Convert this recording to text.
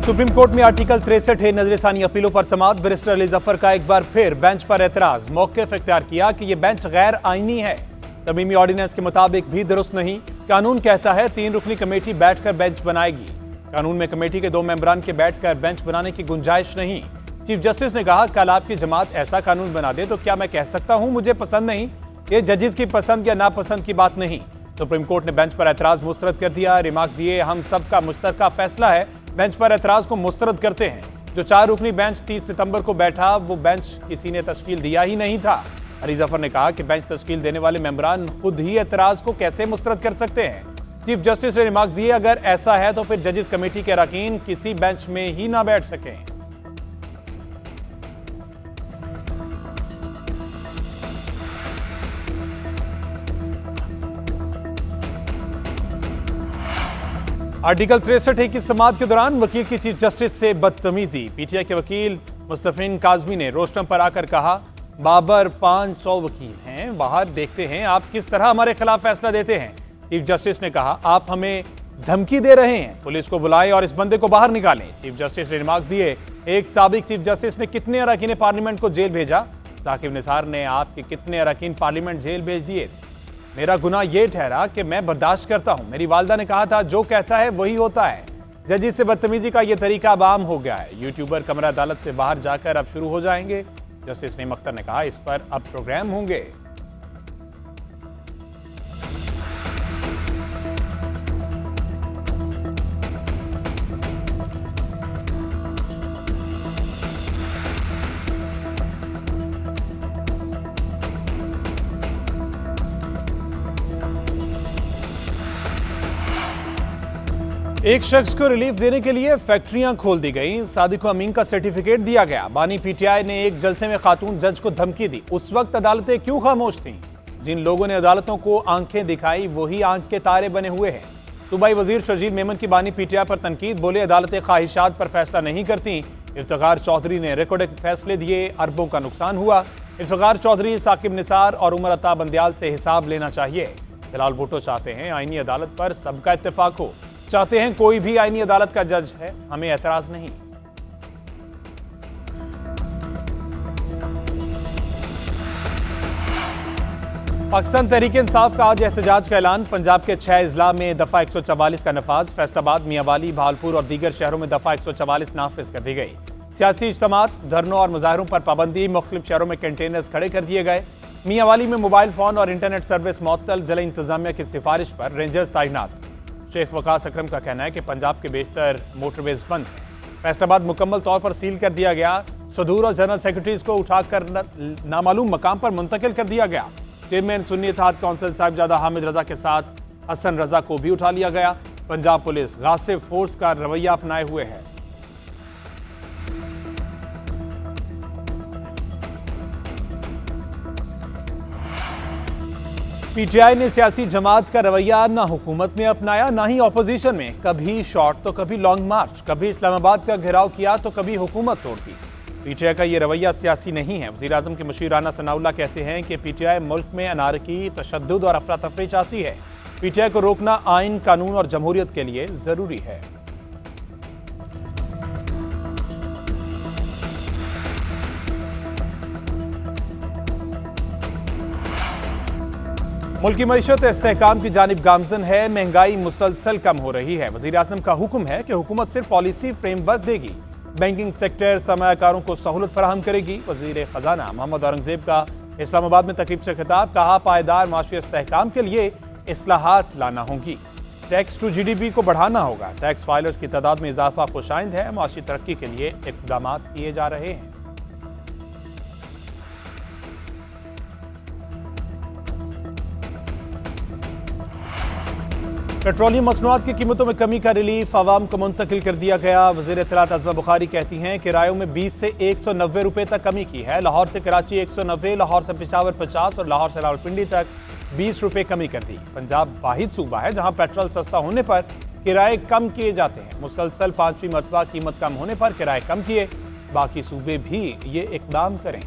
Supreme court में article 63 है नजरसानी अपीलों पर समाअत। बैरिस्टर अली जफर का एक बार फिर बेंच पर एतराज। मौक़िफ़ इख्तियार किया कि यह बेंच गैर आईनी है, तमीमी ऑर्डिनेंस के मुताबिक भी दुरुस्त नहीं। कानून कहता है 3 रुकनी कमेटी बैठकर बेंच बनाएगी। कानून में कमेटी के 2 मेंबरान के बैठकर बेंच बनाने की गुंजाइश नहीं। चीफ जस्टिस ने कहा, कल आपकी जमात ऐसा कानून बना दे तो क्या मैं कह सकता हूं मुझे पसंद नहीं? ये जजेस की पसंद या नापसंद की बात नहीं। सुप्रीम कोर्ट ने बेंच पर एतराज मुस्तरद कर दिया। रिमार्क दिए, हम सबका मुश्तरका फैसला है, बेंच पर एतराज को मुस्तरद करते हैं। जो 4 रुकनी बेंच 30 सितंबर को बैठा, वो बेंच किसी ने तश्कील दिया ही नहीं था। अली जफर ने कहा कि बेंच तश्कील देने वाले मेंबरान खुद ही एतराज को कैसे मुस्तरद कर सकते हैं। चीफ जस्टिस ने रिमार्क दिए, अगर ऐसा है तो फिर जजेस कमेटी के अरकान किसी बेंच में ही ना बैठ सकें। आर्टिकल 63 की समाअत के दौरान वकील की चीफ जस्टिस से बदतमीजी। पीटीआई के वकील मुस्तफिन काजमी ने रोस्टम पर आकर कहा, बाबर 500 वकील हैं, बाहर देखते हैं आप किस तरह हमारे खिलाफ फैसला देते हैं। चीफ जस्टिस ने कहा, आप हमें धमकी दे रहे हैं, पुलिस को बुलाएं और इस बंदे को बाहर निकालें। चीफ जस्टिस ने रिमार्क्स दिए, एक साबिक चीफ जस्टिस ने कितने अरकान पार्लियामेंट को जेल भेजा? साकिब निसार ने आपके कितने अरकान पार्लियामेंट जेल भेज दिए? मेरा गुनाह यह ठहरा कि मैं बर्दाश्त करता हूं। मेरी वालदा ने कहा था, जो कहता है वही होता है। जजेस से बदतमीजी का यह तरीका अब आम हो गया है। यूट्यूबर कमरा अदालत से बाहर जाकर अब शुरू हो जाएंगे। जस्टिस नईम अख्तर ने कहा, इस पर अब प्रोग्राम होंगे। एक शख्स को रिलीफ देने के लिए फैक्ट्रियां खोल दी गई। सादिक अमीन का सर्टिफिकेट दिया गया। बानी पीटीआई ने एक जलसे में खातून जज को धमकी दी। उस वक्त अदालतें क्यों खामोश थीं? जिन लोगों ने अदालतों को आंखें दिखाई वही आंख के तारे बने हुए हैं। सूबाई वजीर शर्जील मेमन की बानी पीटीआई पर तनकीद। बोले, अदालतें ख्वाहिशात पर फैसला नहीं करती। इफ्तिखार चौधरी ने रिकॉर्ड फैसले दिए, अरबों का नुकसान हुआ। इफ्तिखार चौधरी, साकिब निसार और उमर अता बंदयाल से हिसाब लेना चाहिए। फिलहाल भुट्टो चाहते हैं आईनी अदालत पर सबका इत्तेफाक हो, चाहते हैं कोई भी आईनी अदालत का जज है, हमें एतराज नहीं। पाकिस्तान तहरीक इंसाफ का आज एहतजाज का ऐलान। पंजाब के 6 अजला में दफा 144 का नफाज। फैसलाबाद, मियांवाली, भावलपुर और दीगर शहरों में दफा 144 नाफिज कर दी गई। सियासी इज्तिमात, धरनों और मुजाहरों पर पाबंदी। मुख्तलिफ शहरों में कंटेनर्स खड़े कर दिए गए। मियांवाली में मोबाइल फोन और इंटरनेट सर्विस मुअत्तल। जिला इंतजामिया की सिफारिश पर रेंजर्स तैनात। शेख वकास अकरम का कहना है कि पंजाब के बेशतर मोटरवेज बंद हैं। फैसलाबाद मुकम्मल तौर पर सील कर दिया गया। सदूर और जनरल सेक्रेटरीज को उठाकर नामालूम मकाम पर मुंतकिल कर दिया गया। चेयरमैन सुन्नी इत्तेहाद कौंसिल साहिबजादा हामिद रजा के साथ हसन रजा को भी उठा लिया गया। पंजाब पुलिस गासिब फोर्स का रवैया अपनाए हुए है। पीटीआई ने सियासी जमात का रवैया ना हुकूमत में अपनाया ना ही ऑपोजिशन में। कभी शॉर्ट तो कभी लॉन्ग मार्च, कभी इस्लामाबाद का घेराव किया तो कभी हुकूमत तोड़ दी। पीटीआई का ये रवैया सियासी नहीं है। वज़ीर आज़म के मुशीर राना सनाउल्लाह कहते हैं कि पीटीआई मुल्क में अनारकी, तशद्दुद और अफरा तफरी चाहती है। पीटीआई को रोकना आइन, कानून और जमहूरियत के लिए जरूरी है। मुल्की मईशत इस्तेहकाम की जानिब गामजन है। महंगाई मुसलसल कम हो रही है। वज़ीर आज़म का हुक्म है कि हुकूमत सिर्फ पॉलिसी फ्रेमवर्क देगी। बैंकिंग सेक्टर सरमायाकारों को सहूलत फराहम करेगी। वज़ीर ख़जाना मोहम्मद औरंगज़ेब का इस्लामाबाद में तकरीब से खिताब। कहा, पायदार माशी इस्तेहकाम के लिए इस्लाहात लाना होंगी। टैक्स टू जीडीपी को बढ़ाना होगा। टैक्स फाइलर्स की तादाद में इजाफा खुशाइंद है। माशी तरक्की के लिए इक़दाम किए जा रहे हैं। पेट्रोलियम मसनूआत की कीमतों में कमी का रिलीफ आवाम को मुंतकिल कर दिया गया। वज़ीर इत्तलात अज़मा बुखारी कहती हैं, किरायों में 20 से 190 रुपये तक कमी की है। लाहौर से कराची 190, लाहौर से पेशावर 50 और लाहौर से रावलपिंडी तक 20 रुपये कमी कर दी। पंजाब वाहिद सूबा है जहां पेट्रोल सस्ता होने पर किराए कम किए जाते हैं। मुसलसल 5वीं मरतबा कीमत कम होने पर किराए कम किए। बाकी सूबे भी ये इक़दाम करें।